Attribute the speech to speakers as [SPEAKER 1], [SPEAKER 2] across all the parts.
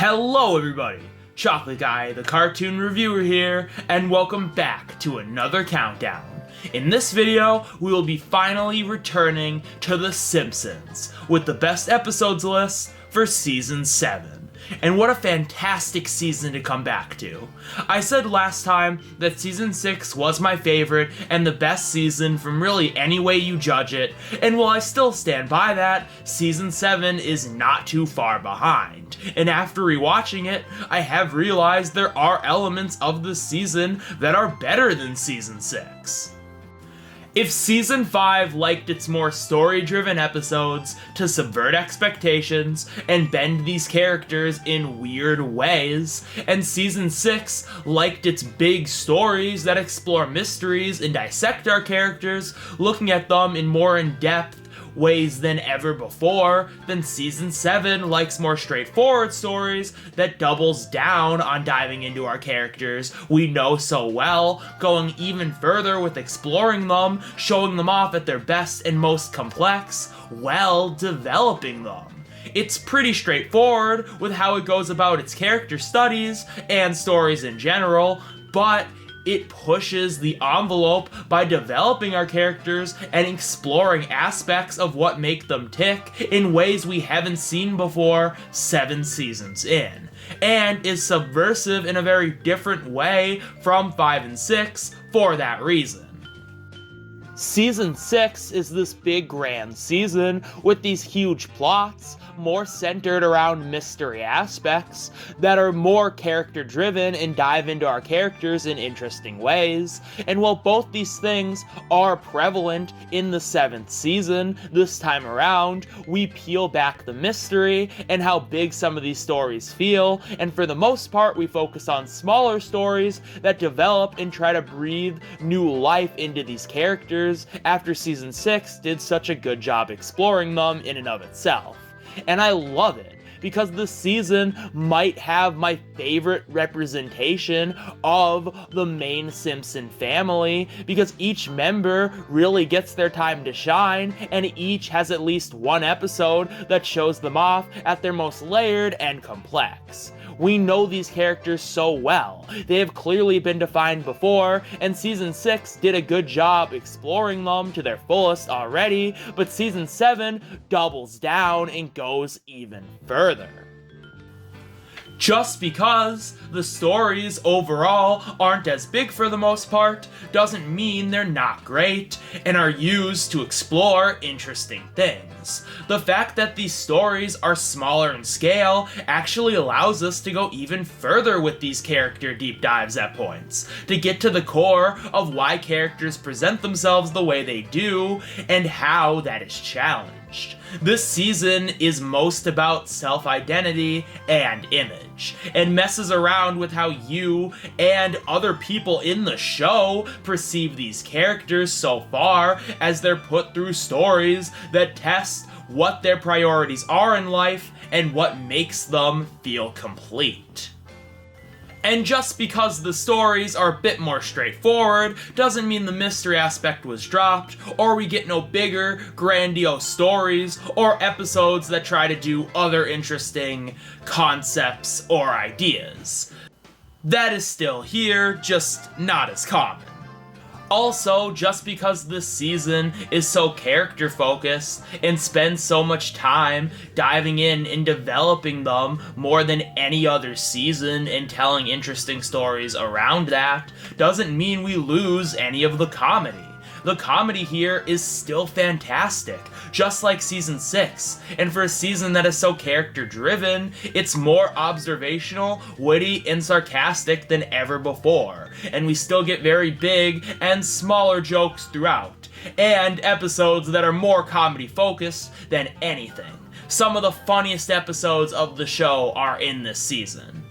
[SPEAKER 1] Hello everybody, Chocolate Guy, the cartoon reviewer here, and welcome back to another countdown. In this video, we will be finally returning to The Simpsons with the best episodes list for Season 7. And what a fantastic season to come back to. I said last time that Season 6 was my favorite and the best season from really any way you judge it, and while I still stand by that, Season 7 is not too far behind. And after rewatching it, I have realized there are elements of this season that are better than Season 6. If Season 5 liked its more story-driven episodes to subvert expectations and bend these characters in weird ways, and Season 6 liked its big stories that explore mysteries and dissect our characters, looking at them in more in-depth ways than ever before, then Season 7 likes more straightforward stories that doubles down on diving into our characters we know so well, going even further with exploring them, showing them off at their best and most complex, while developing them. It's pretty straightforward with how it goes about its character studies and stories in general, but it pushes the envelope by developing our characters and exploring aspects of what make them tick in ways we haven't seen before 7 seasons in, and is subversive in a very different way from 5 and 6 for that reason. Season 6 is this big grand season with these huge plots, more centered around mystery aspects, that are more character driven and dive into our characters in interesting ways, and while both these things are prevalent in the 7th season, this time around, we peel back the mystery and how big some of these stories feel, and for the most part we focus on smaller stories that develop and try to breathe new life into these characters after Season 6 did such a good job exploring them in and of itself. And I love it, because this season might have my favorite representation of the main Simpson family, because each member really gets their time to shine, and each has at least one episode that shows them off at their most layered and complex. We know these characters so well. They have clearly been defined before, and Season 6 did a good job exploring them to their fullest already, but Season 7 doubles down and goes even further. Just because the stories overall aren't as big for the most part doesn't mean they're not great and are used to explore interesting things. The fact that these stories are smaller in scale actually allows us to go even further with these character deep dives at points, to get to the core of why characters present themselves the way they do and how that is challenged. This season is most about self-identity and image, and messes around with how you and other people in the show perceive these characters so far as they're put through stories that test what their priorities are in life and what makes them feel complete. And just because the stories are a bit more straightforward doesn't mean the mystery aspect was dropped, or we get no bigger, grandiose stories, or episodes that try to do other interesting concepts or ideas. That is still here, just not as common. Also, just because this season is so character-focused and spends so much time diving in and developing them more than any other season and telling interesting stories around that, doesn't mean we lose any of the comedy. The comedy here is still fantastic, just like Season 6, and for a season that is so character-driven, it's more observational, witty, and sarcastic than ever before, and we still get very big and smaller jokes throughout, and episodes that are more comedy-focused than anything. Some of the funniest episodes of the show are in this season.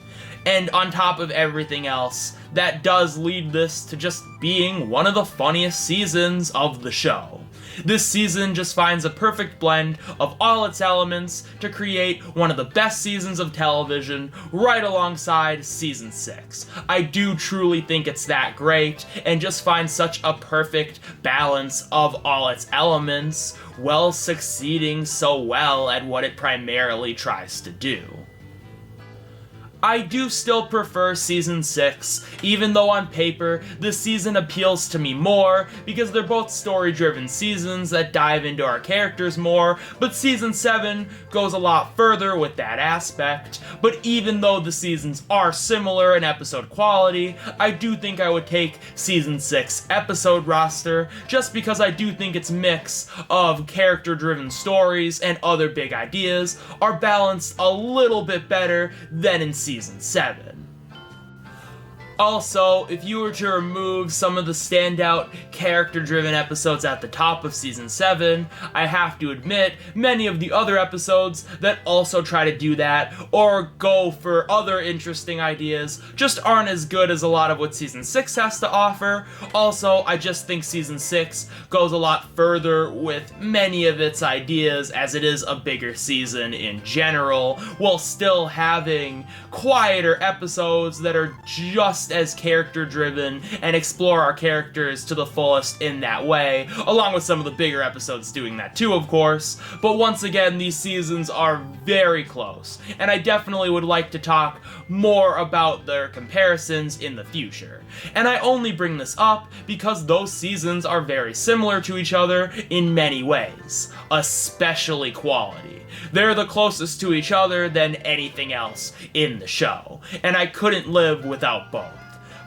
[SPEAKER 1] And on top of everything else, that does lead this to just being one of the funniest seasons of the show. This season just finds a perfect blend of all its elements to create one of the best seasons of television right alongside Season 6. I do truly think it's that great, and just finds such a perfect balance of all its elements, while succeeding so well at what it primarily tries to do. I do still prefer Season 6, even though on paper, this season appeals to me more, because they're both story-driven seasons that dive into our characters more, but Season 7 goes a lot further with that aspect. But even though the seasons are similar in episode quality, I do think I would take Season 6 episode roster, just because I do think its mix of character-driven stories and other big ideas are balanced a little bit better than in Season 7. Also, if you were to remove some of the standout character-driven episodes at the top of Season 7, I have to admit, many of the other episodes that also try to do that, or go for other interesting ideas, just aren't as good as a lot of what Season 6 has to offer. Also, I just think Season 6 goes a lot further with many of its ideas, as it is a bigger season in general, while still having quieter episodes that are just as character-driven and explore our characters to the fullest in that way, along with some of the bigger episodes doing that too, of course. But once again, these seasons are very close, and I definitely would like to talk more about their comparisons in the future. And I only bring this up because those seasons are very similar to each other in many ways, especially quality. They're the closest to each other than anything else in the show, and I couldn't live without both.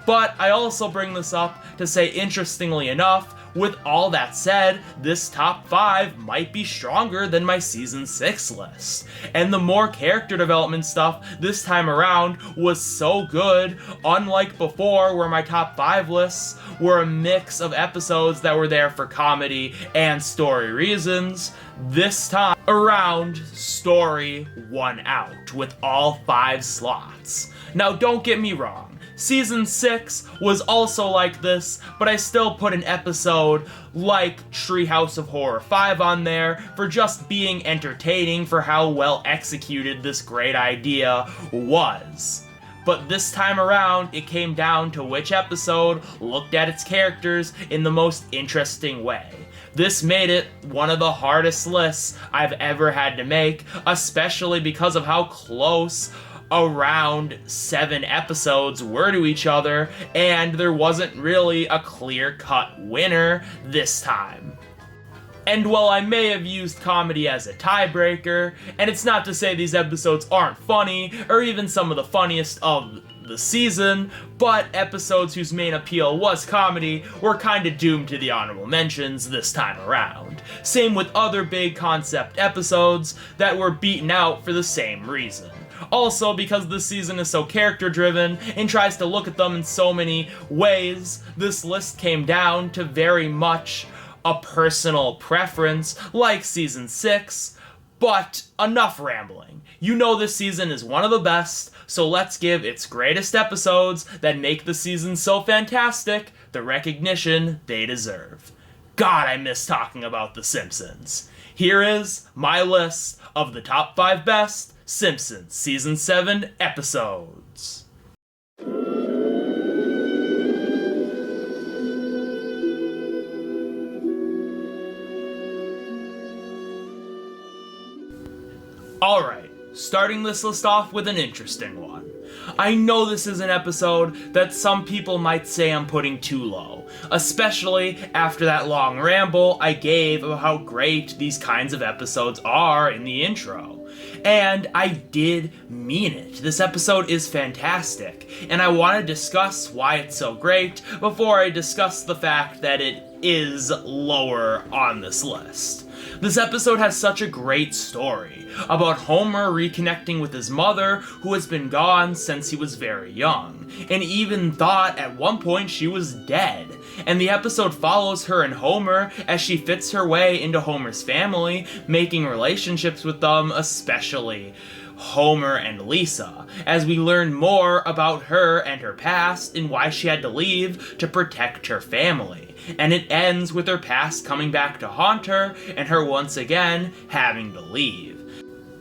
[SPEAKER 1] But I also bring this up to say, interestingly enough, with all that said, this top 5 might be stronger than my Season 6 list. And the more character development stuff this time around was so good, unlike before where my top 5 lists were a mix of episodes that were there for comedy and story reasons. This time around, story won out with all 5 slots. Now don't get me wrong, Season 6 was also like this, but I still put an episode like Treehouse of Horror 5 on there for just being entertaining for how well executed this great idea was. But this time around, it came down to which episode looked at its characters in the most interesting way. This made it one of the hardest lists I've ever had to make, especially because of how close around 7 episodes were to each other, and there wasn't really a clear-cut winner this time. And while I may have used comedy as a tiebreaker, and it's not to say these episodes aren't funny, or even some of the funniest of the season, but episodes whose main appeal was comedy were kinda doomed to the honorable mentions this time around. Same with other big concept episodes that were beaten out for the same reason. Also, because this season is so character-driven and tries to look at them in so many ways, this list came down to very much a personal preference, like Season 6, but enough rambling. You know this season is one of the best, so let's give its greatest episodes that make the season so fantastic the recognition they deserve. God, I miss talking about The Simpsons. Here is my list of the top 5 best Simpsons Season 7 episodes. Alright, starting this list off with an interesting one. I know this is an episode that some people might say I'm putting too low, especially after that long ramble I gave of how great these kinds of episodes are in the intro. And I did mean it. This episode is fantastic, and I want to discuss why it's so great before I discuss the fact that it is lower on this list. This episode has such a great story about Homer reconnecting with his mother, who has been gone since he was very young, and even thought at one point she was dead. And the episode follows her and Homer as she fits her way into Homer's family, making relationships with them, especially Homer and Lisa, as we learn more about her and her past and why she had to leave to protect her family. And it ends with her past coming back to haunt her and her once again having to leave.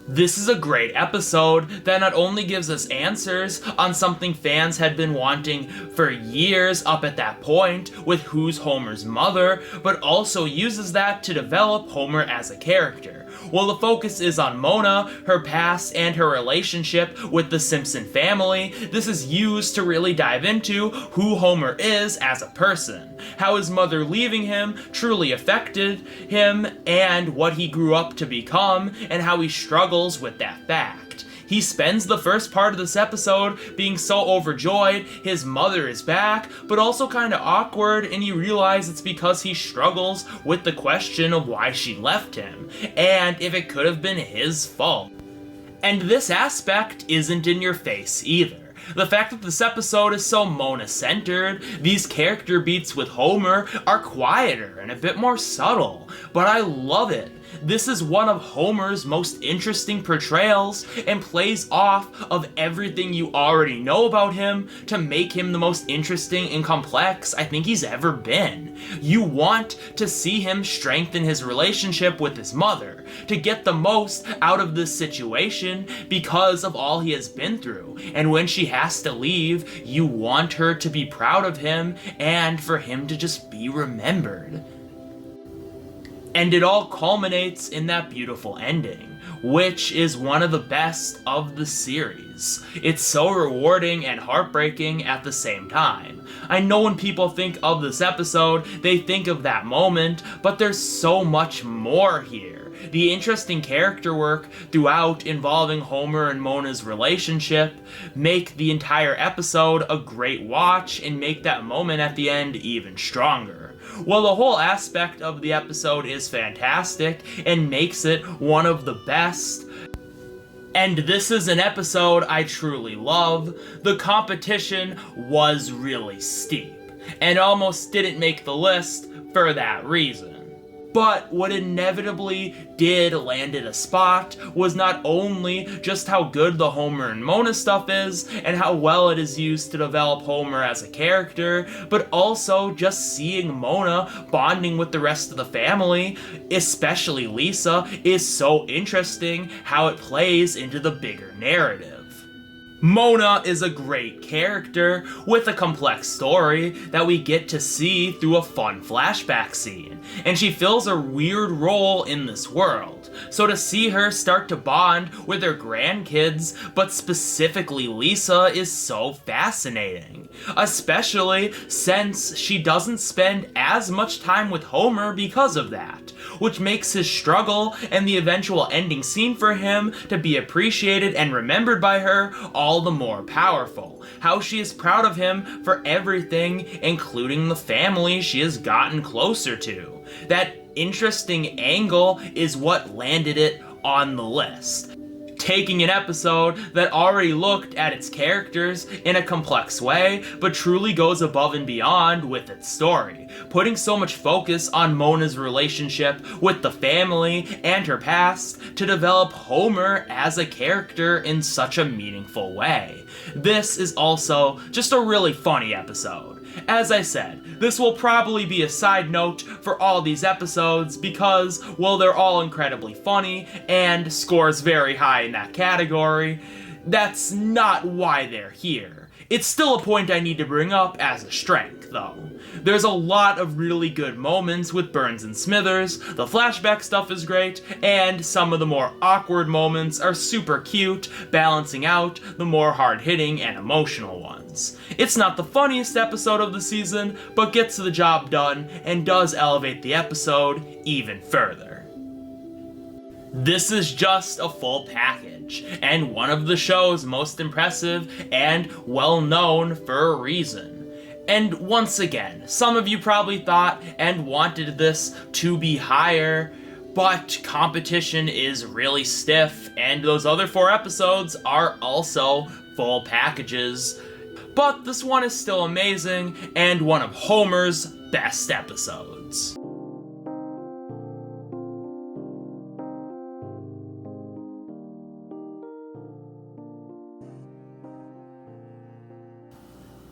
[SPEAKER 1] This is a great episode that not only gives us answers on something fans had been wanting for years up at that point with who's Homer's mother, but also uses that to develop Homer as a character. While the focus is on Mona, her past, and her relationship with the Simpson family, this is used to really dive into who Homer is as a person, how his mother leaving him truly affected him, and what he grew up to become, and how he struggles with that fact. He spends the first part of this episode being so overjoyed his mother is back, but also kinda awkward, and you realize it's because he struggles with the question of why she left him, and if it could have been his fault. And this aspect isn't in your face either. The fact that this episode is so Mona-centered, these character beats with Homer are quieter and a bit more subtle, but I love it. This is one of Homer's most interesting portrayals and plays off of everything you already know about him to make him the most interesting and complex I think he's ever been. You want to see him strengthen his relationship with his mother, to get the most out of this situation because of all he has been through, and when she has to leave, you want her to be proud of him and for him to just be remembered. And it all culminates in that beautiful ending, which is one of the best of the series. It's so rewarding and heartbreaking at the same time. I know when people think of this episode, they think of that moment, but there's so much more here. The interesting character work throughout involving Homer and Mona's relationship make the entire episode a great watch and make that moment at the end even stronger. Well, the whole aspect of the episode is fantastic and makes it one of the best. And this is an episode I truly love. The competition was really steep and almost didn't make the list for that reason. But what inevitably did land it a spot was not only just how good the Homer and Mona stuff is, and how well it is used to develop Homer as a character, but also just seeing Mona bonding with the rest of the family, especially Lisa, is so interesting how it plays into the bigger narrative. Mona is a great character with a complex story that we get to see through a fun flashback scene, and she fills a weird role in this world. So to see her start to bond with her grandkids, but specifically Lisa, is so fascinating, especially since she doesn't spend as much time with Homer because of that, which makes his struggle and the eventual ending scene for him to be appreciated and remembered by her all the more powerful. How she is proud of him for everything, including the family she has gotten closer to. That interesting angle is what landed it on the list. Taking an episode that already looked at its characters in a complex way, but truly goes above and beyond with its story, putting so much focus on Mona's relationship with the family and her past to develop Homer as a character in such a meaningful way. This is also just a really funny episode. As I said, this will probably be a side note for all these episodes because, well, they're all incredibly funny and scores very high in that category. That's not why they're here. It's still a point I need to bring up as a strength, though. There's a lot of really good moments with Burns and Smithers, the flashback stuff is great, and some of the more awkward moments are super cute, balancing out the more hard-hitting and emotional ones. It's not the funniest episode of the season, but gets the job done and does elevate the episode even further. This is just a full package, and one of the show's most impressive and well-known for a reason. And once again, some of you probably thought and wanted this to be higher, but competition is really stiff, and those other 4 episodes are also full packages. But this one is still amazing, and one of Homer's best episodes.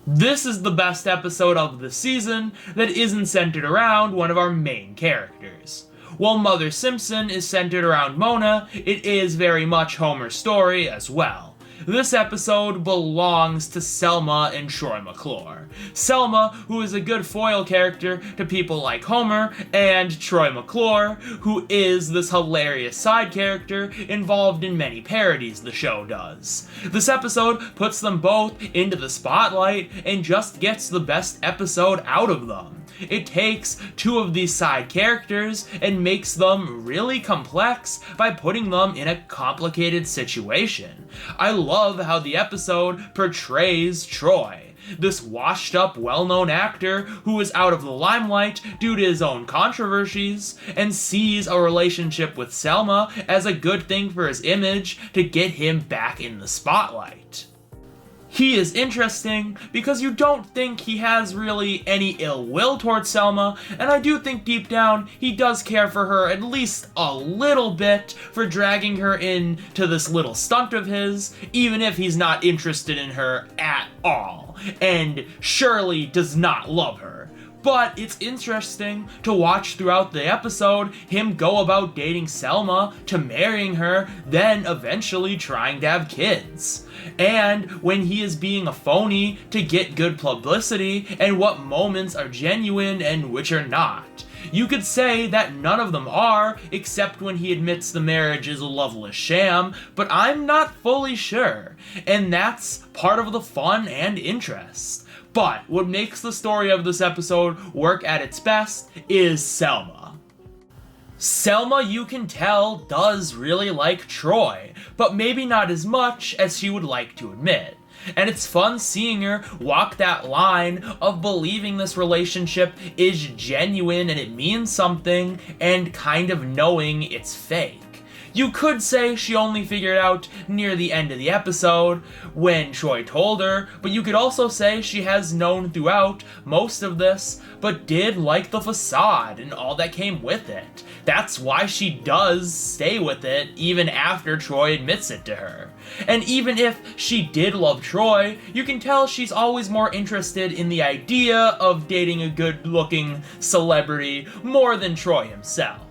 [SPEAKER 1] This is the best episode of the season that isn't centered around one of our main characters. While Mother Simpson is centered around Mona, it is very much Homer's story as well. This episode belongs to Selma and Troy McClure. Selma, who is a good foil character to people like Homer, and Troy McClure, who is this hilarious side character involved in many parodies the show does. This episode puts them both into the spotlight and just gets the best episode out of them. It takes two of these side characters and makes them really complex by putting them in a complicated situation. I love how the episode portrays Troy, this washed up, well-known actor who is out of the limelight due to his own controversies, and sees a relationship with Selma as a good thing for his image to get him back in the spotlight. He is interesting because you don't think he has really any ill will towards Selma, and I do think deep down he does care for her at least a little bit for dragging her into this little stunt of his, even if he's not interested in her at all, and surely does not love her. But it's interesting to watch throughout the episode him go about dating Selma to marrying her, then eventually trying to have kids. And when he is being a phony to get good publicity, and what moments are genuine and which are not. You could say that none of them are, except when he admits the marriage is a loveless sham, but I'm not fully sure, and that's part of the fun and interest. But what makes the story of this episode work at its best is Selma. Selma, you can tell, does really like Troy, but maybe not as much as she would like to admit. And it's fun seeing her walk that line of believing this relationship is genuine and it means something, and kind of knowing it's fake. You could say she only figured out near the end of the episode when Troy told her, but you could also say she has known throughout most of this, but did like the facade and all that came with it. That's why she does stay with it even after Troy admits it to her. And even if she did love Troy, you can tell she's always more interested in the idea of dating a good-looking celebrity more than Troy himself.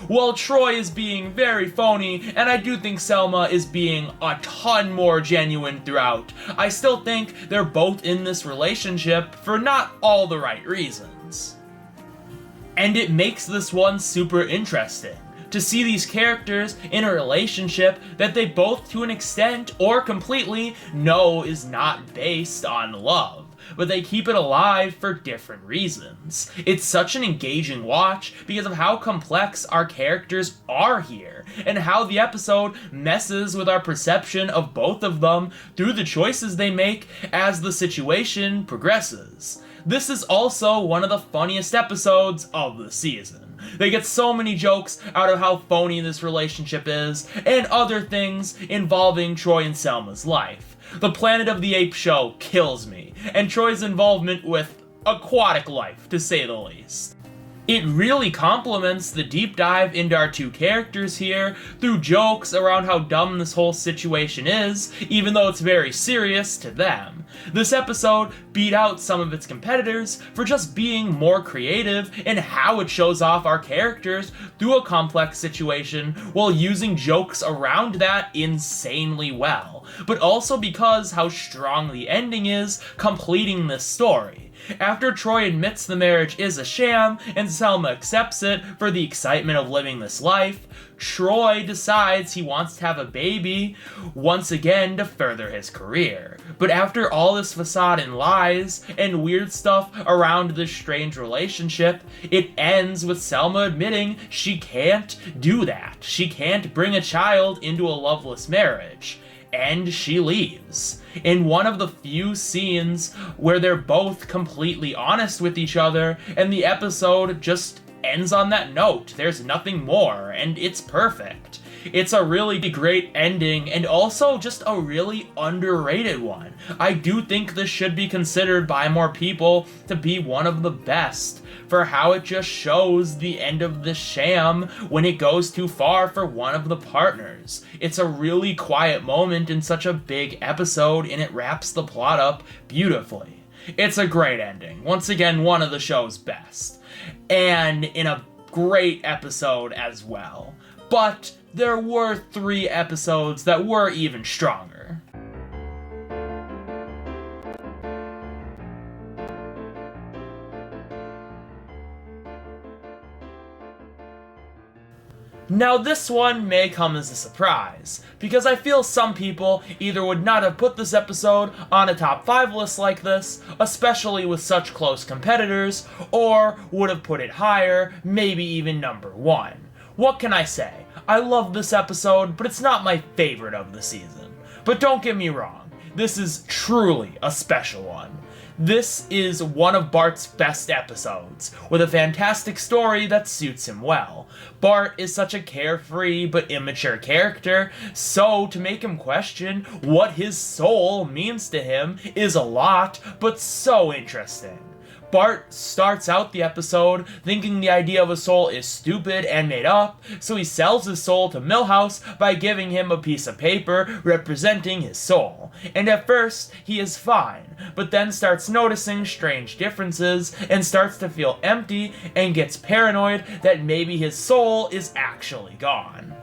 [SPEAKER 1] While Troy is being very phony, and I do think Selma is being a ton more genuine throughout, I still think they're both in this relationship for not all the right reasons. And it makes this one super interesting to see these characters in a relationship that they both to an extent or completely know is not based on love, but they keep it alive for different reasons. It's such an engaging watch because of how complex our characters are here, and how the episode messes with our perception of both of them through the choices they make as the situation progresses. This is also one of the funniest episodes of the season. They get so many jokes out of how phony this relationship is, and other things involving Troy and Selma's life. The Planet of the Apes show kills me, and Troy's involvement with aquatic life, to say the least. It really complements the deep dive into our two characters here through jokes around how dumb this whole situation is, even though it's very serious to them. This episode beat out some of its competitors for just being more creative in how it shows off our characters through a complex situation while using jokes around that insanely well, but also because how strong the ending is completing this story. After Troy admits the marriage is a sham and Selma accepts it for the excitement of living this life, Troy decides he wants to have a baby once again to further his career. But after all this facade and lies and weird stuff around this strange relationship, it ends with Selma admitting she can't do that. She can't bring a child into a loveless marriage. And she leaves. In one of the few scenes where they're both completely honest with each other, and the episode just ends on that note. There's nothing more, and it's perfect. It's a really great ending, and also just a really underrated one. I do think this should be considered by more people to be one of the best, for how it just shows the end of the sham when it goes too far for one of the partners. It's a really quiet moment in such a big episode, and it wraps the plot up beautifully. It's a great ending. Once again, one of the show's best. And in a great episode as well. But there were 3 episodes that were even stronger. Now this one may come as a surprise, because I feel some people either would not have put this episode on a top 5 list like this, especially with such close competitors, or would have put it higher, maybe even number 1. What can I say? I love this episode, but it's not my favorite of the season. But don't get me wrong, this is truly a special one. This is one of Bart's best episodes, with a fantastic story that suits him well. Bart is such a carefree but immature character, so to make him question what his soul means to him is a lot, but so interesting. Bart starts out the episode thinking the idea of a soul is stupid and made up, so he sells his soul to Milhouse by giving him a piece of paper representing his soul. And at first, he is fine, but then starts noticing strange differences and starts to feel empty and gets paranoid that maybe his soul is actually gone.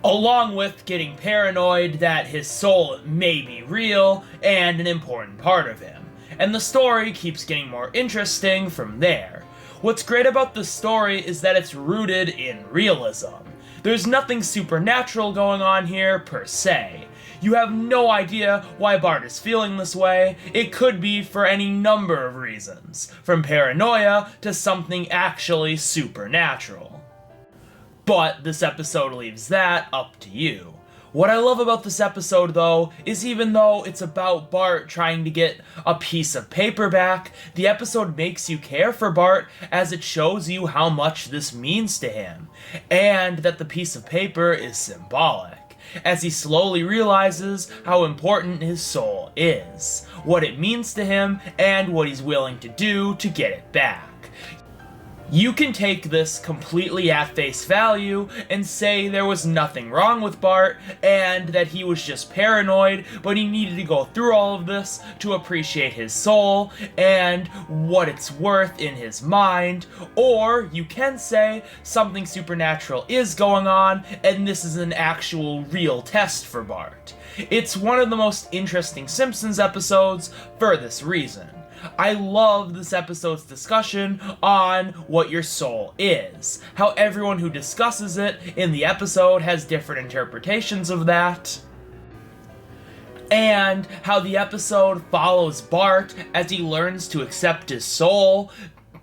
[SPEAKER 1] Along with getting paranoid that his soul may be real and an important part of him. And the story keeps getting more interesting from there. What's great about this story is that it's rooted in realism. There's nothing supernatural going on here, per se. You have no idea why Bart is feeling this way. It could be for any number of reasons, from paranoia to something actually supernatural. But this episode leaves that up to you. What I love about this episode, though, is even though it's about Bart trying to get a piece of paper back, the episode makes you care for Bart as it shows you how much this means to him, and that the piece of paper is symbolic, as he slowly realizes how important his soul is, what it means to him, and what he's willing to do to get it back. You can take this completely at face value and say there was nothing wrong with Bart and that he was just paranoid, but he needed to go through all of this to appreciate his soul and what it's worth in his mind. Or you can say something supernatural is going on and this is an actual real test for Bart. It's one of the most interesting Simpsons episodes for this reason. I love this episode's discussion on what your soul is, how everyone who discusses it in the episode has different interpretations of that, and how the episode follows Bart as he learns to accept his soul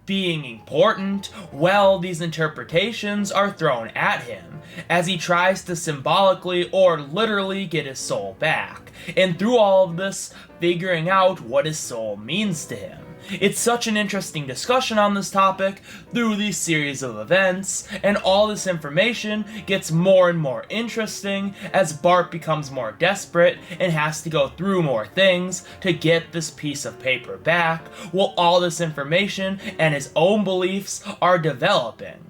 [SPEAKER 1] being important. Well, these interpretations are thrown at him as he tries to symbolically or literally get his soul back, and through all of this, figuring out what his soul means to him. It's such an interesting discussion on this topic through these series of events, and all this information gets more and more interesting as Bart becomes more desperate and has to go through more things to get this piece of paper back, while all this information and his own beliefs are developing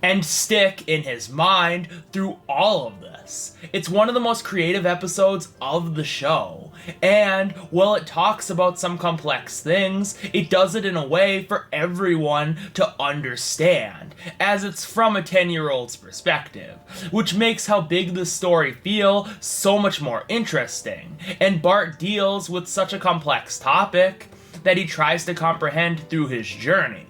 [SPEAKER 1] and stick in his mind through all of this. It's one of the most creative episodes of the show, and while it talks about some complex things, it does it in a way for everyone to understand, as it's from a 10-year-old's perspective, which makes how big the story feel so much more interesting, and Bart deals with such a complex topic that he tries to comprehend through his journey.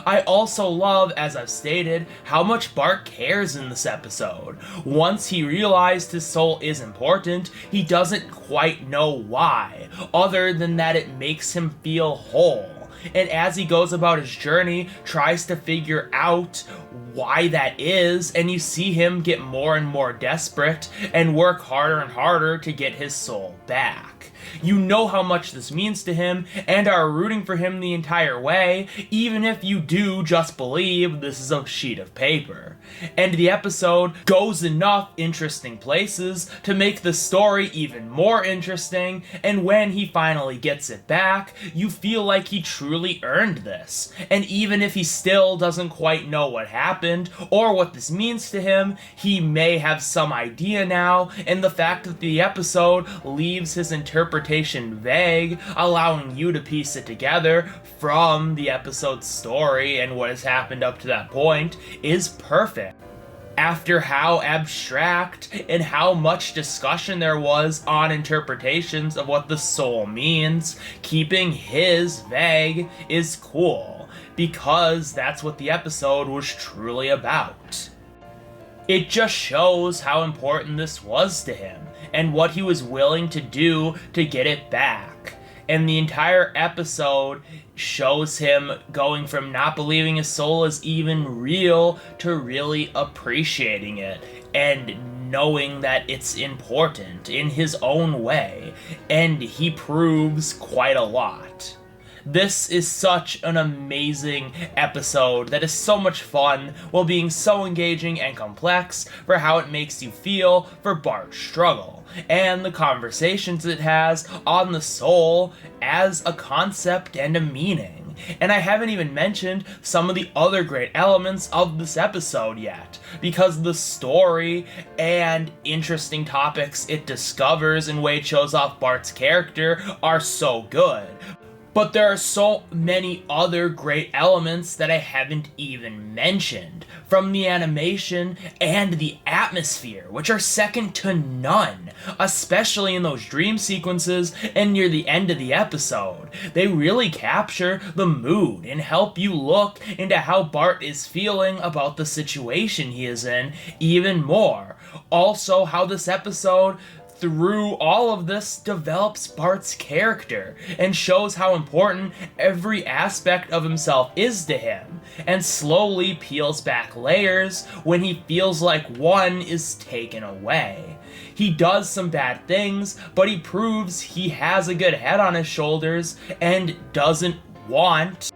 [SPEAKER 1] I also love, as I've stated, how much Bart cares in this episode. Once he realized his soul is important, he doesn't quite know why, other than that it makes him feel whole. And as he goes about his journey, tries to figure out why that is, and you see him get more and more desperate and work harder and harder to get his soul back. You know how much this means to him and are rooting for him the entire way, even if you do just believe this is a sheet of paper. And the episode goes enough interesting places to make the story even more interesting, and when he finally gets it back, you feel like he truly earned this. And even if he still doesn't quite know what happened or what this means to him, he may have some idea now, and the fact that the episode leaves his interpretation vague, allowing you to piece it together from the episode's story and what has happened up to that point, is perfect. After how abstract and how much discussion there was on interpretations of what the soul means, keeping his vague is cool, because that's what the episode was truly about. It just shows how important this was to him, and what he was willing to do to get it back. And the entire episode shows him going from not believing his soul is even real to really appreciating it and knowing that it's important in his own way, and he proves quite a lot. This is such an amazing episode that is so much fun while being so engaging and complex for how it makes you feel for Bart's struggle, and the conversations it has on the soul as a concept and a meaning. And I haven't even mentioned some of the other great elements of this episode yet, because the story and interesting topics it discovers and way it shows off Bart's character are so good. But there are so many other great elements that I haven't even mentioned, from the animation and the atmosphere, which are second to none, especially in those dream sequences and near the end of the episode. They really capture the mood and help you look into how Bart is feeling about the situation he is in even more. Also, how this episode through all of this develops Bart's character and shows how important every aspect of himself is to him, and slowly peels back layers when he feels like one is taken away. He does some bad things, but he proves he has a good head on his shoulders and doesn't want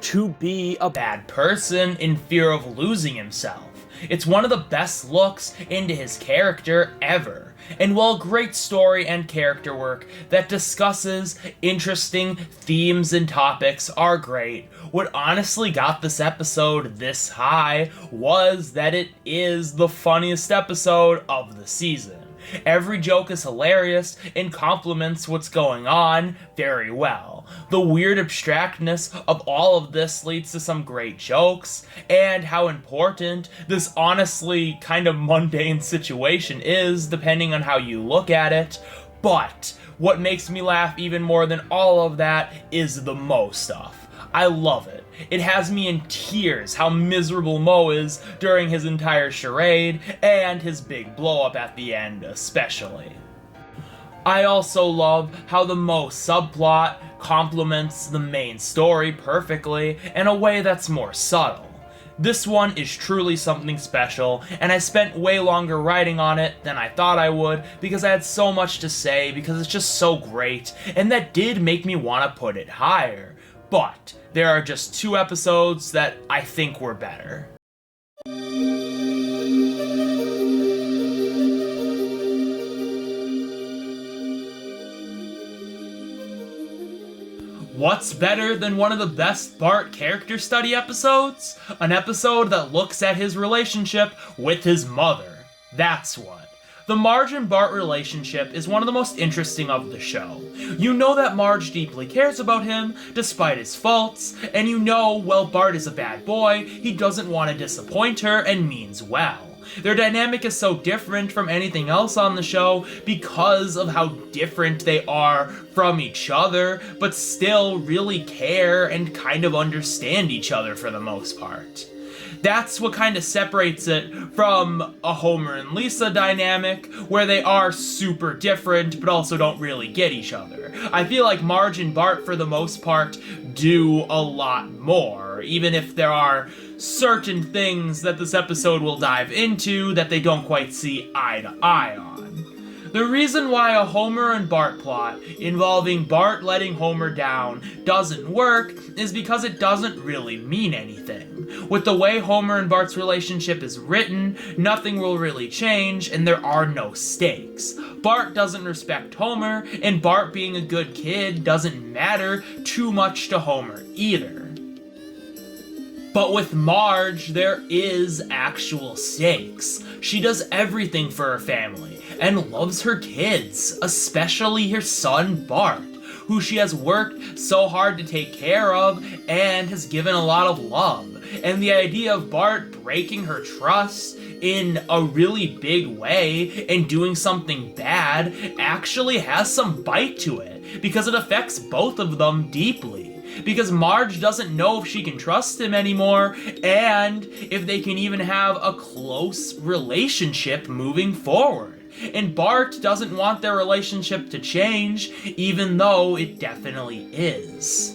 [SPEAKER 1] to be a bad person in fear of losing himself. It's one of the best looks into his character ever, and while great story and character work that discusses interesting themes and topics are great, what honestly got this episode this high was that it is the funniest episode of the season. Every joke is hilarious and complements what's going on very well. The weird abstractness of all of this leads to some great jokes, and how important this honestly kind of mundane situation is depending on how you look at it. But what makes me laugh even more than all of that is the Moe stuff. I love it. It has me in tears how miserable Moe is during his entire charade, and his big blow-up at the end especially. I also love how the Moe subplot complements the main story perfectly in a way that's more subtle. This one is truly something special, and I spent way longer writing on it than I thought I would because I had so much to say, because it's just so great, and that did make me want to put it higher. But there are just 2 episodes that I think were better. What's better than one of the best Bart character study episodes? An episode that looks at his relationship with his mother. That's what. The Marge and Bart relationship is one of the most interesting of the show. You know that Marge deeply cares about him, despite his faults, and you know, while Bart is a bad boy, he doesn't want to disappoint her and means well. Their dynamic is so different from anything else on the show because of how different they are from each other, but still really care and kind of understand each other for the most part. That's what kind of separates it from a Homer and Lisa dynamic, where they are super different but also don't really get each other. I feel like Marge and Bart, for the most part, do a lot more, even if there are certain things that this episode will dive into that they don't quite see eye to eye on. The reason why a Homer and Bart plot involving Bart letting Homer down doesn't work is because it doesn't really mean anything. With the way Homer and Bart's relationship is written, nothing will really change and there are no stakes. Bart doesn't respect Homer, and Bart being a good kid doesn't matter too much to Homer either. But with Marge, there is actual stakes. She does everything for her family, and loves her kids, especially her son Bart, who she has worked so hard to take care of and has given a lot of love. And the idea of Bart breaking her trust in a really big way and doing something bad actually has some bite to it, because it affects both of them deeply. because Marge doesn't know if she can trust him anymore, and if they can even have a close relationship moving forward. And Bart doesn't want their relationship to change, even though it definitely is.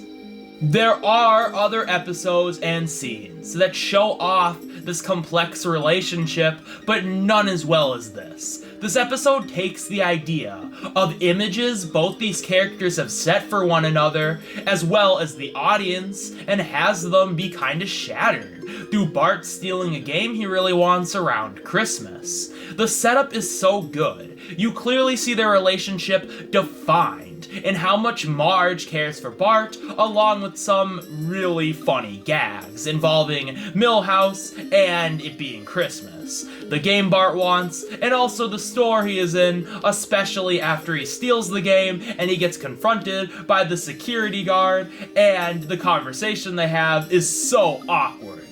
[SPEAKER 1] There are other episodes and scenes that show off this complex relationship, but none as well as this. This episode takes the idea of images both these characters have set for one another, as well as the audience, and has them be kinda shattered through Bart stealing a game he really wants around Christmas. The setup is so good. You clearly see their relationship defined in how much Marge cares for Bart, along with some really funny gags involving Milhouse and it being Christmas, the game Bart wants, and also the store he is in, especially after he steals the game and he gets confronted by the security guard, and the conversation they have is so awkward.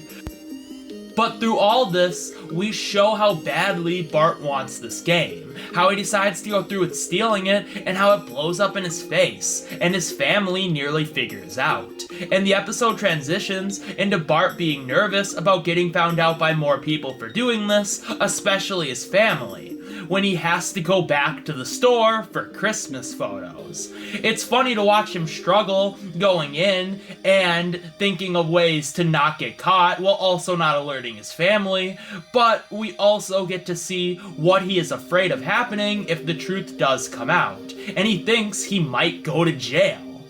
[SPEAKER 1] But through all this, we show how badly Bart wants this game, how he decides to go through with stealing it, and how it blows up in his face, and his family nearly figures out. And the episode transitions into Bart being nervous about getting found out by more people for doing this, especially his family, when he has to go back to the store for Christmas photos. It's funny to watch him struggle going in and thinking of ways to not get caught while also not alerting his family, but we also get to see what he is afraid of happening if the truth does come out, and he thinks he might go to jail.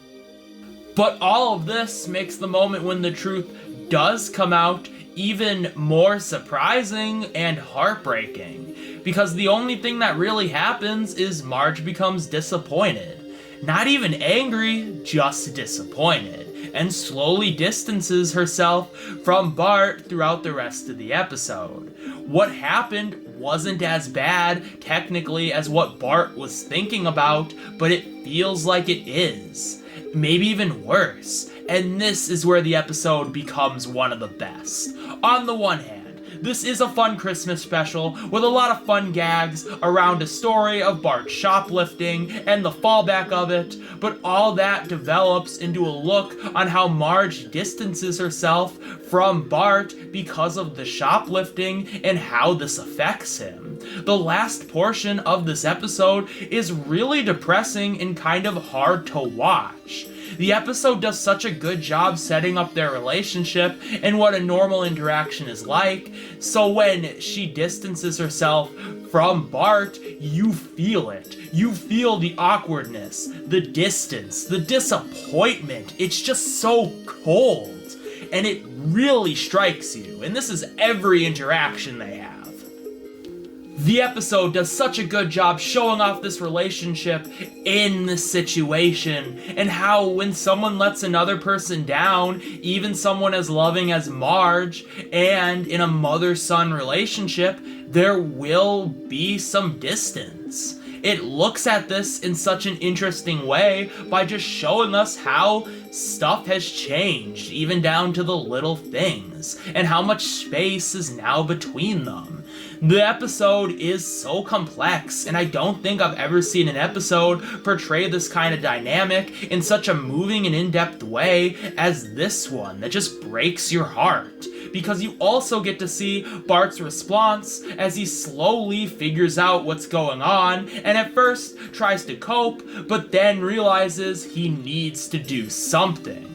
[SPEAKER 1] But all of this makes the moment when the truth does come out even more surprising and heartbreaking, because the only thing that really happens is Marge becomes disappointed. Not even angry, just disappointed, and slowly distances herself from Bart throughout the rest of the episode. What happened wasn't as bad, technically, as what Bart was thinking about, but it feels like it is. Maybe even worse. And this is where the episode becomes one of the best. On the one hand, this is a fun Christmas special with a lot of fun gags around a story of Bart shoplifting and the fallback of it, but all that develops into a look on how Marge distances herself from Bart because of the shoplifting and how this affects him. The last portion of this episode is really depressing and kind of hard to watch. The episode does such a good job setting up their relationship and what a normal interaction is like, so when she distances herself from Bart, you feel it. You feel the awkwardness, the distance, the disappointment. It's just so cold, and it really strikes you, and this is every interaction they have. The episode does such a good job showing off this relationship in this situation, and how when someone lets another person down, even someone as loving as Marge, and in a mother-son relationship, there will be some distance. It looks at this in such an interesting way by just showing us how stuff has changed, even down to the little things, and how much space is now between them. The episode is so complex, and I don't think I've ever seen an episode portray this kind of dynamic in such a moving and in-depth way as this one that just breaks your heart. Because you also get to see Bart's response as he slowly figures out what's going on, and at first tries to cope, but then realizes he needs to do something.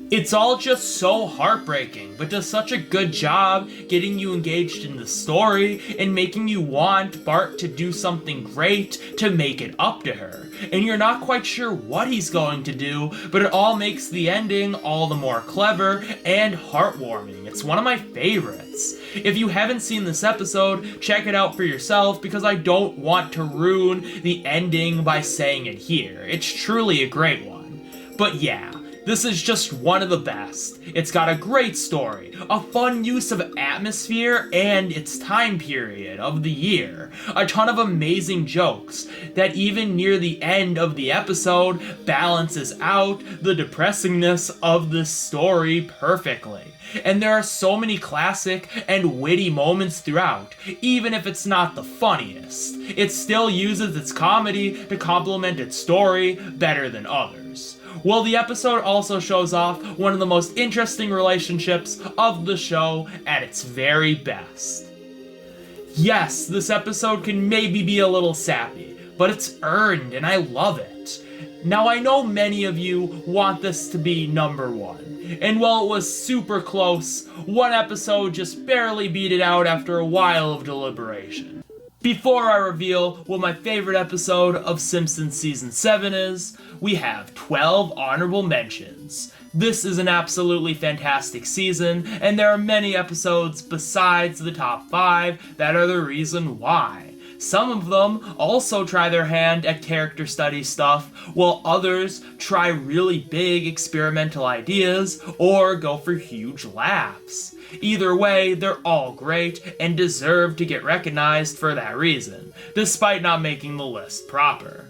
[SPEAKER 1] It's all just so heartbreaking, but does such a good job getting you engaged in the story and making you want Bart to do something great to make it up to her. And you're not quite sure what he's going to do, but it all makes the ending all the more clever and heartwarming. It's one of my favorites. If you haven't seen this episode, check it out for yourself, because I don't want to ruin the ending by saying it here. It's truly a great one. But yeah, this is just one of the best. It's got a great story, a fun use of atmosphere and its time period of the year, a ton of amazing jokes that even near the end of the episode balances out the depressingness of the story perfectly. And there are so many classic and witty moments throughout, even if it's not the funniest. It still uses its comedy to complement its story better than others. Well, the episode also shows off one of the most interesting relationships of the show at its very best. Yes, this episode can maybe be a little sappy, but it's earned and I love it. Now, I know many of you want this to be number one, and while it was super close, one episode just barely beat it out after a while of deliberation. Before I reveal what my favorite episode of Simpsons Season 7 is, we have 12 honorable mentions. This is an absolutely fantastic season, and there are many episodes besides the top 5 that are the reason why. Some of them also try their hand at character study stuff, while others try really big experimental ideas or go for huge laughs. Either way, they're all great and deserve to get recognized for that reason, despite not making the list proper.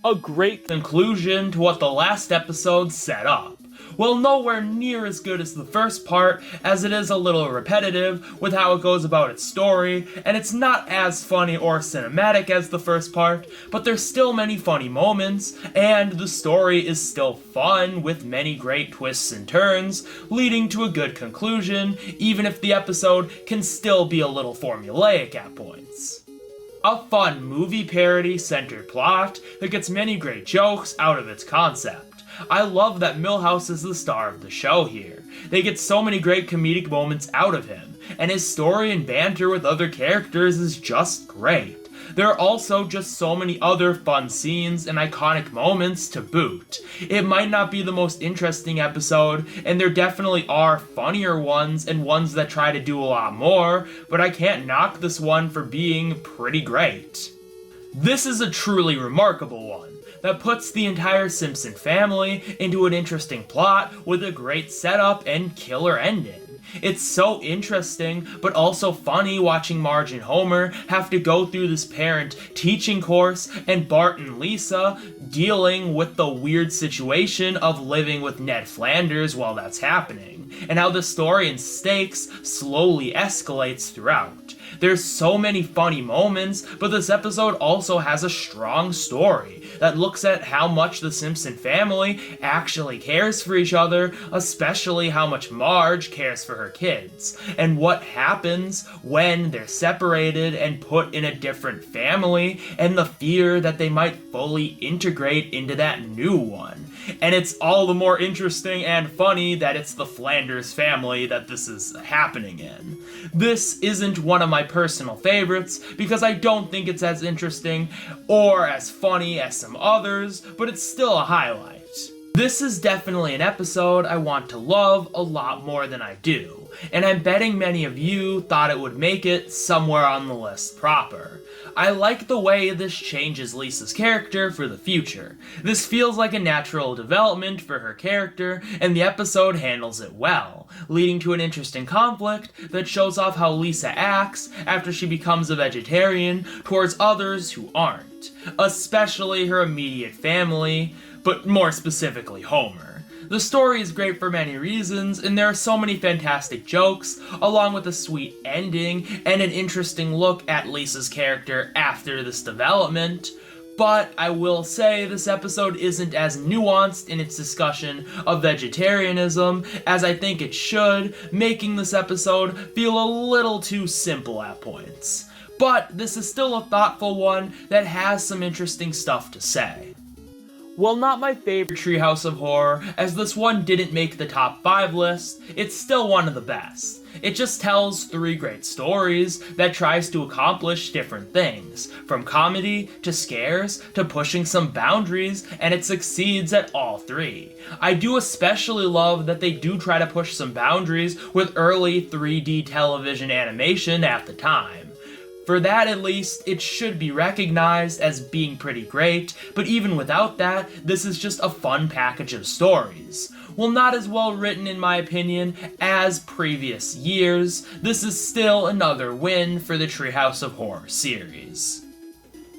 [SPEAKER 1] A great conclusion to what the last episode set up. Well, nowhere near as good as the first part, as it is a little repetitive with how it goes about its story, and it's not as funny or cinematic as the first part, but there's still many funny moments, and the story is still fun with many great twists and turns, leading to a good conclusion, even if the episode can still be a little formulaic at points. A fun movie parody-centered plot that gets many great jokes out of its concept. I love that Milhouse is the star of the show here. They get so many great comedic moments out of him, and his story and banter with other characters is just great. There are also just so many other fun scenes and iconic moments to boot. It might not be the most interesting episode, and there definitely are funnier ones and ones that try to do a lot more, but I can't knock this one for being pretty great. This is a truly remarkable one that puts the entire Simpson family into an interesting plot with a great setup and killer ending. It's so interesting, but also funny watching Marge and Homer have to go through this parent teaching course and Bart and Lisa dealing with the weird situation of living with Ned Flanders while that's happening, and how the story and stakes slowly escalates throughout. There's so many funny moments, but this episode also has a strong story that looks at how much the Simpson family actually cares for each other, especially how much Marge cares for her kids, and what happens when they're separated and put in a different family, and the fear that they might fully integrate into that new one. And it's all the more interesting and funny that it's the Flanders family that this is happening in. This isn't one of my personal favorites because I don't think it's as interesting or as funny as some others, but it's still a highlight. This is definitely an episode I want to love a lot more than I do, and I'm betting many of you thought it would make it somewhere on the list proper. I like the way this changes Lisa's character for the future. This feels like a natural development for her character, and the episode handles it well, leading to an interesting conflict that shows off how Lisa acts after she becomes a vegetarian towards others who aren't, especially her immediate family, but more specifically Homer. The story is great for many reasons, and there are so many fantastic jokes, along with a sweet ending and an interesting look at Lisa's character after this development. But I will say this episode isn't as nuanced in its discussion of vegetarianism as I think it should, making this episode feel a little too simple at points. But this is still a thoughtful one that has some interesting stuff to say. While not my favorite Treehouse of Horror, as this one didn't make the top 5 list, it's still one of the best. It just tells 3 great stories that tries to accomplish different things, from comedy to scares to pushing some boundaries, and it succeeds at all 3. I do especially love that they do try to push some boundaries with early 3D television animation at the time. For that at least, it should be recognized as being pretty great, but even without that, this is just a fun package of stories. While not as well written in my opinion as previous years, this is still another win for the Treehouse of Horror series.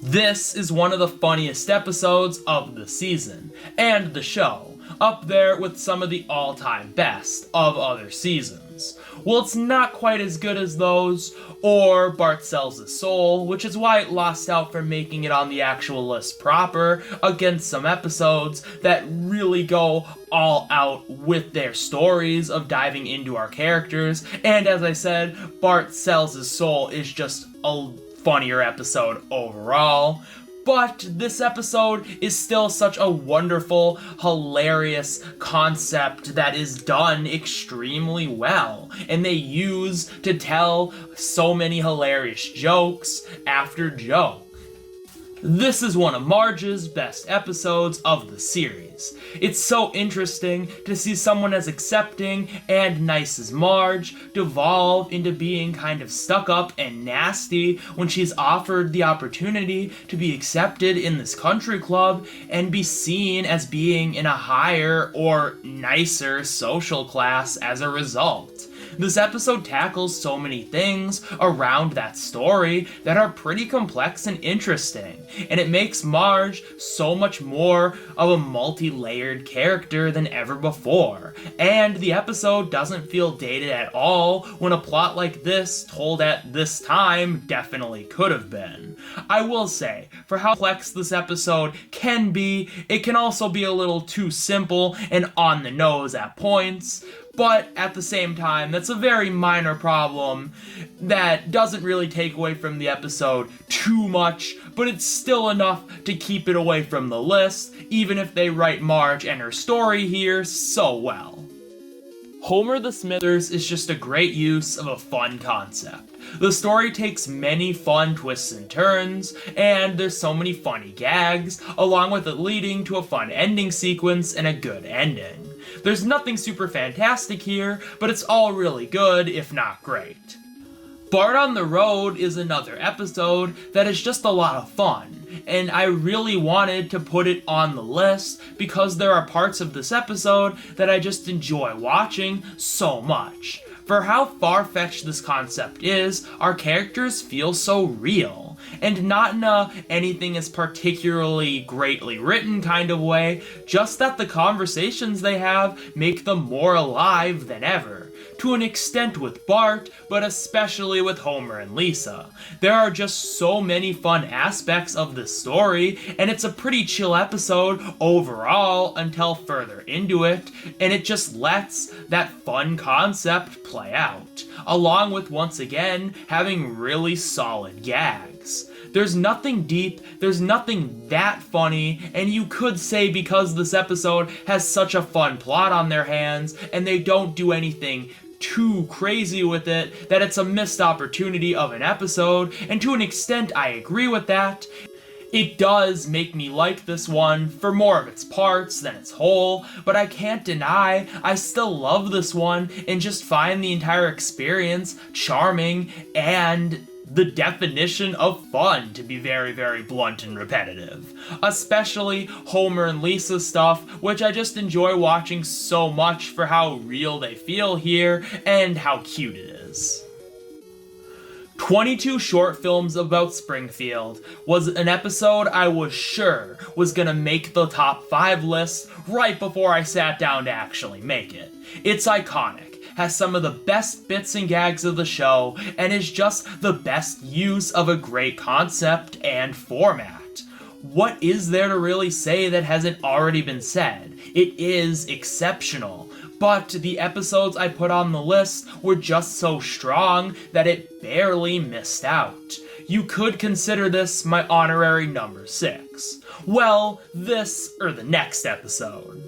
[SPEAKER 1] This is one of the funniest episodes of the season, and the show, up there with some of the all-time best of other seasons. Well, it's not quite as good as those, or Bart Sells His Soul, which is why it lost out from making it on the actual list proper, against some episodes that really go all out with their stories of diving into our characters, and as I said, Bart Sells His Soul is just a funnier episode overall. But this episode is still such a wonderful, hilarious concept that is done extremely well. And they use to tell so many hilarious jokes after joke. This is one of Marge's best episodes of the series. It's so interesting to see someone as accepting and nice as Marge devolve into being kind of stuck up and nasty when she's offered the opportunity to be accepted in this country club and be seen as being in a higher or nicer social class as a result. This episode tackles so many things around that story that are pretty complex and interesting, and it makes Marge so much more of a multi-layered character than ever before. And the episode doesn't feel dated at all when a plot like this, told at this time, definitely could have been. I will say, for how complex this episode can be, it can also be a little too simple and on the nose at points. But at the same time, that's a very minor problem that doesn't really take away from the episode too much, but it's still enough to keep it away from the list, even if they write Marge and her story here so well. Homer the Smithers is just a great use of a fun concept. The story takes many fun twists and turns, and there's so many funny gags, along with it leading to a fun ending sequence and a good ending. There's nothing super fantastic here, but it's all really good, if not great. Bart on the Road is another episode that is just a lot of fun, and I really wanted to put it on the list because there are parts of this episode that I just enjoy watching so much. For how far-fetched this concept is, our characters feel so real, and not in a anything is particularly greatly written kind of way, just that the conversations they have make them more alive than ever. To an extent with Bart, but especially with Homer and Lisa. There are just so many fun aspects of this story, and it's a pretty chill episode overall until further into it, and it just lets that fun concept play out, along with once again having really solid gags. There's nothing deep, there's nothing that funny, and you could say because this episode has such a fun plot on their hands, and they don't do anything too crazy with it, that it's a missed opportunity of an episode, and to an extent I agree with that. It does make me like this one for more of its parts than its whole, but I can't deny I still love this one and just find the entire experience charming and the definition of fun, to be very, very blunt and repetitive. Especially Homer and Lisa stuff, which I just enjoy watching so much for how real they feel here and how cute it is. 22 Short Films About Springfield was an episode I was sure was gonna make the top 5 list right before I sat down to actually make it. It's iconic, has some of the best bits and gags of the show, and is just the best use of a great concept and format. What is there to really say that hasn't already been said? It is exceptional, but the episodes I put on the list were just so strong that it barely missed out. You could consider this my honorary number 6. Well, this or the next episode.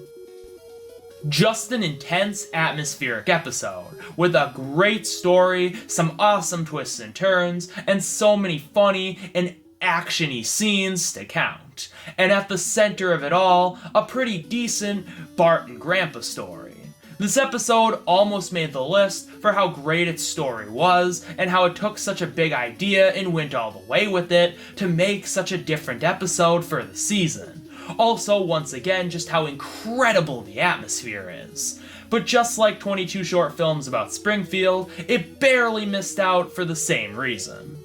[SPEAKER 1] Just an intense, atmospheric episode, with a great story, some awesome twists and turns, and so many funny and action-y scenes to count. And at the center of it all, a pretty decent Bart and Grandpa story. This episode almost made the list for how great its story was, and how it took such a big idea and went all the way with it to make such a different episode for the season. Also, once again, just how incredible the atmosphere is. But just like 22 Short Films About Springfield, it barely missed out for the same reason.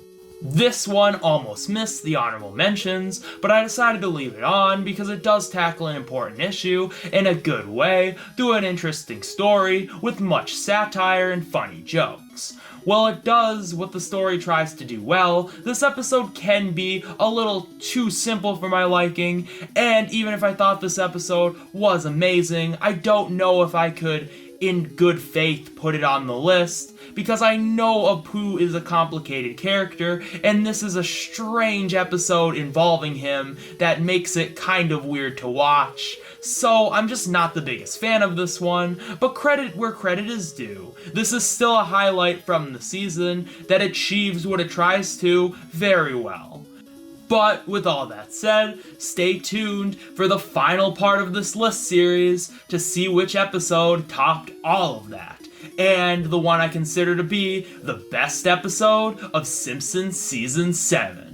[SPEAKER 1] This one almost missed the honorable mentions, but I decided to leave it on because it does tackle an important issue in a good way through an interesting story with much satire and funny jokes. While it does what the story tries to do well, this episode can be a little too simple for my liking, and even if I thought this episode was amazing, I don't know if I could, in good faith, put it on the list, because I know Apu is a complicated character, and this is a strange episode involving him that makes it kind of weird to watch. So I'm just not the biggest fan of this one, but credit where credit is due. This is still a highlight from the season that achieves what it tries to very well. But with all that said, stay tuned for the final part of this list series to see which episode topped all of that, and the one I consider to be the best episode of Simpsons Season 7.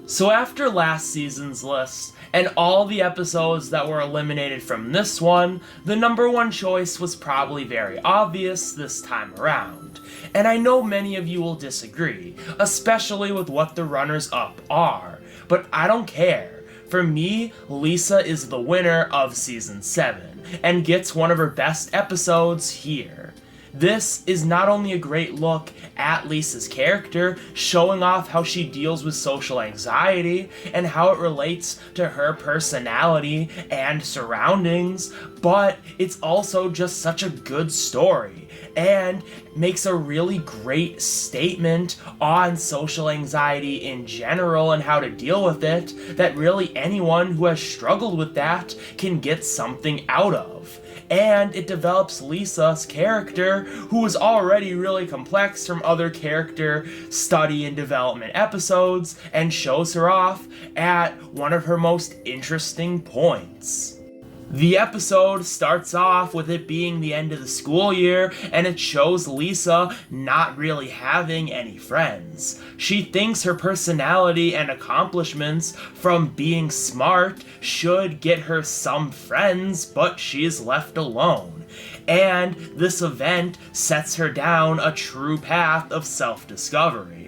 [SPEAKER 1] So after last season's list, and all the episodes that were eliminated from this one, the number one choice was probably very obvious this time around. And I know many of you will disagree, especially with what the runners-up are, but I don't care. For me, Lisa is the winner of Season 7, and gets one of her best episodes here. This is not only a great look at Lisa's character, showing off how she deals with social anxiety and how it relates to her personality and surroundings, but it's also just such a good story and makes a really great statement on social anxiety in general and how to deal with it that really anyone who has struggled with that can get something out of. And it develops Lisa's character, who is already really complex from other character study and development episodes, and shows her off at one of her most interesting points. The episode starts off with it being the end of the school year, and it shows Lisa not really having any friends. She thinks her personality and accomplishments from being smart should get her some friends, but she is left alone. And this event sets her down a true path of self-discovery.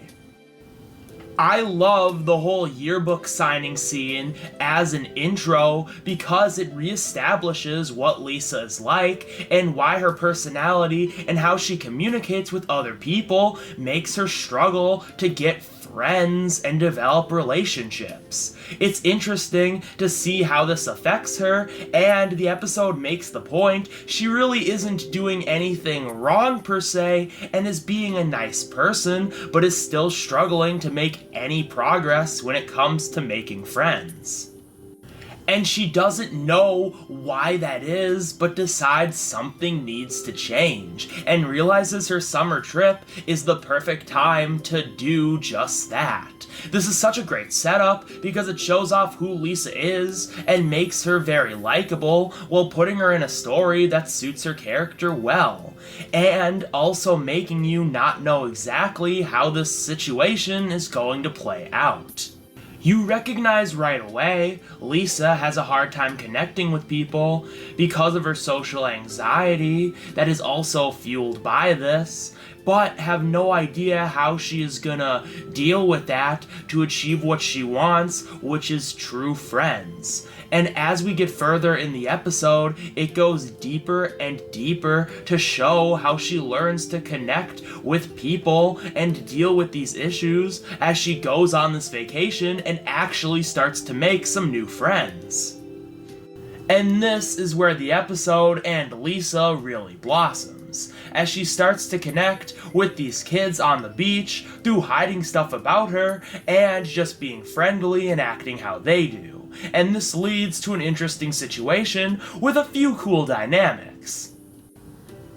[SPEAKER 1] I love the whole yearbook signing scene as an intro because it reestablishes what Lisa is like and why her personality and how she communicates with other people makes her struggle to get friends and develop relationships. It's interesting to see how this affects her, and the episode makes the point she really isn't doing anything wrong per se and is being a nice person, but is still struggling to make any progress when it comes to making friends. And she doesn't know why that is, but decides something needs to change, and realizes her summer trip is the perfect time to do just that. This is such a great setup because it shows off who Lisa is and makes her very likable while putting her in a story that suits her character well, and also making you not know exactly how this situation is going to play out. You recognize right away Lisa has a hard time connecting with people because of her social anxiety that is also fueled by this, but have no idea how she is gonna deal with that to achieve what she wants, which is true friends. And as we get further in the episode, it goes deeper and deeper to show how she learns to connect with people and deal with these issues as she goes on this vacation and actually starts to make some new friends. And this is where the episode and Lisa really blossoms, as she starts to connect with these kids on the beach through hiding stuff about her and just being friendly and acting how they do. And this leads to an interesting situation with a few cool dynamics.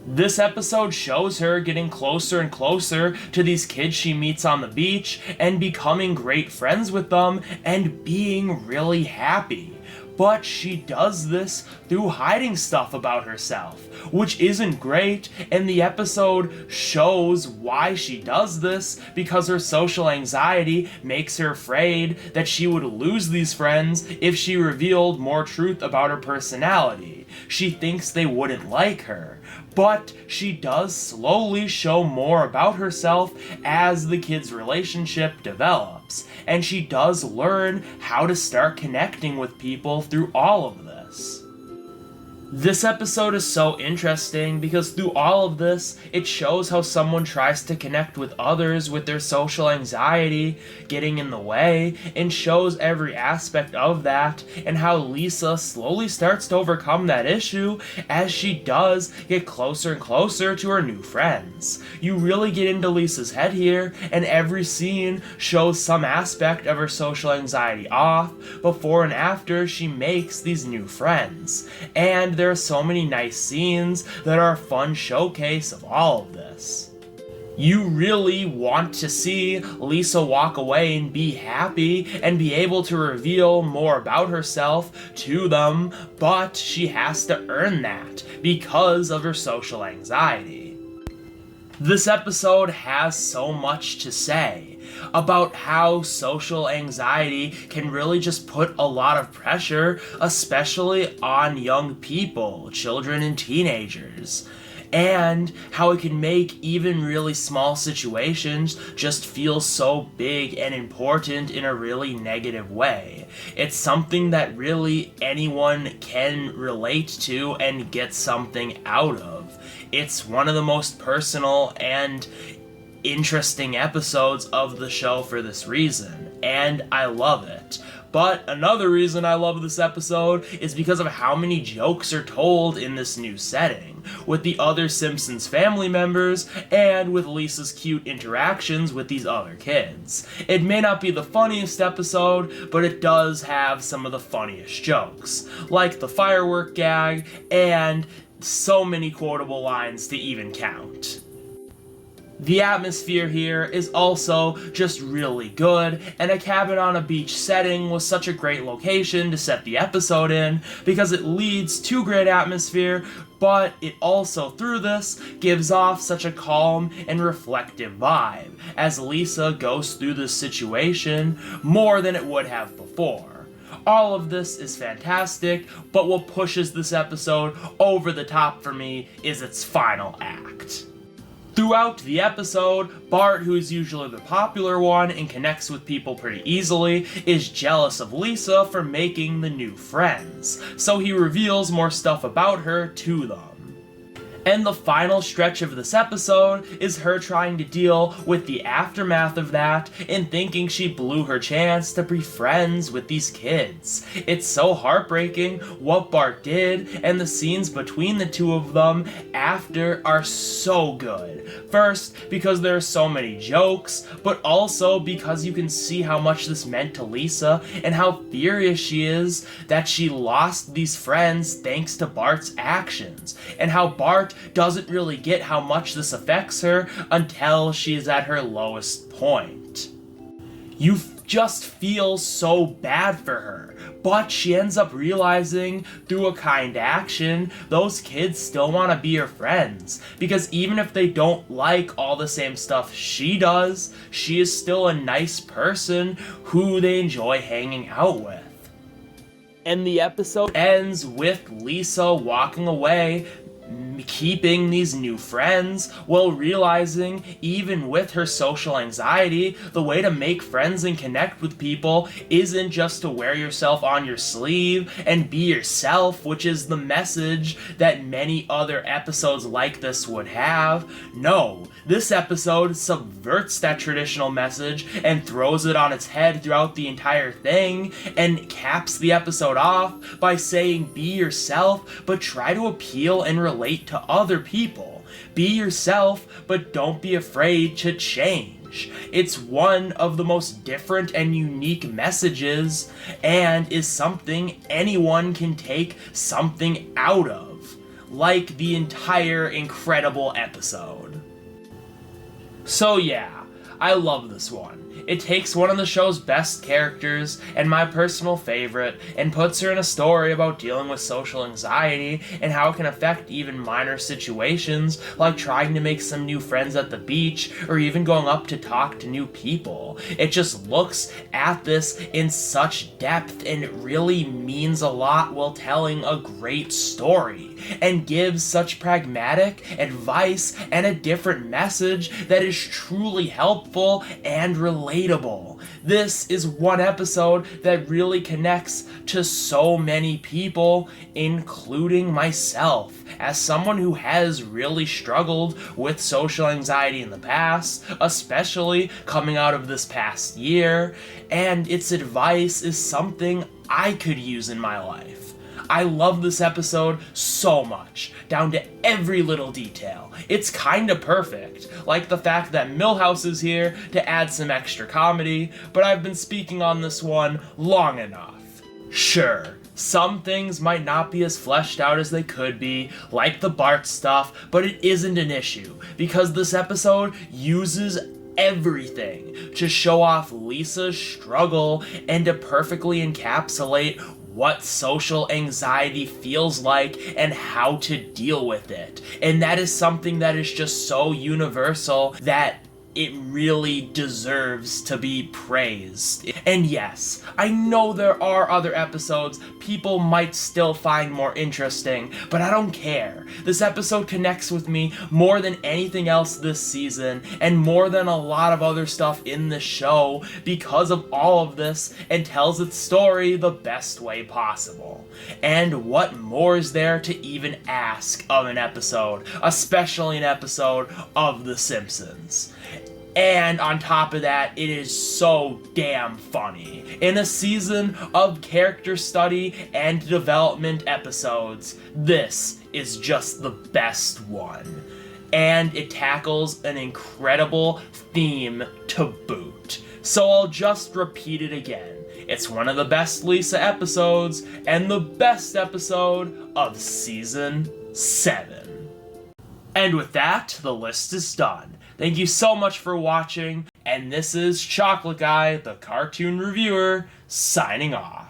[SPEAKER 1] This episode shows her getting closer and closer to these kids she meets on the beach and becoming great friends with them and being really happy. but she does this through hiding stuff about herself, which isn't great, and the episode shows why she does this, because her social anxiety makes her afraid that she would lose these friends if she revealed more truth about her personality. She thinks they wouldn't like her, but she does slowly show more about herself as the kids' relationship develops, and she does learn how to start connecting with people through all of this. This episode is so interesting because through all of this, it shows how someone tries to connect with others with their social anxiety getting in the way, and shows every aspect of that, and how Lisa slowly starts to overcome that issue as she does get closer and closer to her new friends. You really get into Lisa's head here, and every scene shows some aspect of her social anxiety off before and after she makes these new friends. And there are so many nice scenes that are a fun showcase of all of this. You really want to see Lisa walk away and be happy and be able to reveal more about herself to them, but she has to earn that because of her social anxiety. This episode has so much to say about how social anxiety can really just put a lot of pressure, especially on young people, children and teenagers, and how it can make even really small situations just feel so big and important in a really negative way. It's something that really anyone can relate to and get something out of. It's one of the most personal and interesting episodes of the show for this reason, and I love it. But another reason I love this episode is because of how many jokes are told in this new setting, with the other Simpsons family members, and with Lisa's cute interactions with these other kids. It may not be the funniest episode, but it does have some of the funniest jokes, like the firework gag, and so many quotable lines to even count. The atmosphere here is also just really good, and a cabin on a beach setting was such a great location to set the episode in because it leads to great atmosphere, but it also, through this, gives off such a calm and reflective vibe as Lisa goes through this situation more than it would have before. All of this is fantastic, but what pushes this episode over the top for me is its final act. Throughout the episode, Bart, who is usually the popular one and connects with people pretty easily, is jealous of Lisa for making the new friends, so he reveals more stuff about her to them. And the final stretch of this episode is her trying to deal with the aftermath of that and thinking she blew her chance to be friends with these kids. It's so heartbreaking what Bart did, and the scenes between the two of them after are so good. First, because there are so many jokes, but also because you can see how much this meant to Lisa and how furious she is that she lost these friends thanks to Bart's actions, and how Bart doesn't really get how much this affects her until she is at her lowest point. You just feel so bad for her, but she ends up realizing through a kind action those kids still want to be her friends, because even if they don't like all the same stuff she does, she is still a nice person who they enjoy hanging out with. And the episode ends with Lisa walking away, keeping these new friends, while realizing, even with her social anxiety, the way to make friends and connect with people isn't just to wear yourself on your sleeve and be yourself, which is the message that many other episodes like this would have. No, this episode subverts that traditional message and throws it on its head throughout the entire thing, and caps the episode off by saying be yourself, but try to appeal and relate to other people. Be yourself, but don't be afraid to change. It's one of the most different and unique messages, and is something anyone can take something out of, like the entire incredible episode. So yeah, I love this one. It takes one of the show's best characters, and my personal favorite, and puts her in a story about dealing with social anxiety and how it can affect even minor situations like trying to make some new friends at the beach or even going up to talk to new people. It just looks at this in such depth, and it really means a lot while telling a great story, and gives such pragmatic advice and a different message that is truly helpful and relatable. This is one episode that really connects to so many people, including myself, as someone who has really struggled with social anxiety in the past, especially coming out of this past year, and its advice is something I could use in my life. I love this episode so much, down to every little detail. It's kinda perfect, like the fact that Milhouse is here to add some extra comedy, but I've been speaking on this one long enough. Sure, some things might not be as fleshed out as they could be, like the Bart stuff, but it isn't an issue, because this episode uses everything to show off Lisa's struggle and to perfectly encapsulate what social anxiety feels like and how to deal with it. And that is something that is just so universal that it really deserves to be praised. And yes, I know there are other episodes people might still find more interesting, but I don't care. This episode connects with me more than anything else this season, and more than a lot of other stuff in the show, because of all of this, and tells its story the best way possible. And what more is there to even ask of an episode, especially an episode of The Simpsons? And on top of that, it is so damn funny. In a season of character study and development episodes, this is just the best one. And it tackles an incredible theme to boot. So I'll just repeat it again. It's one of the best Lisa episodes, and the best episode of Season 7. And with that, the list is done. Thank you so much for watching, and this is Chocolate Guy, the cartoon reviewer, signing off.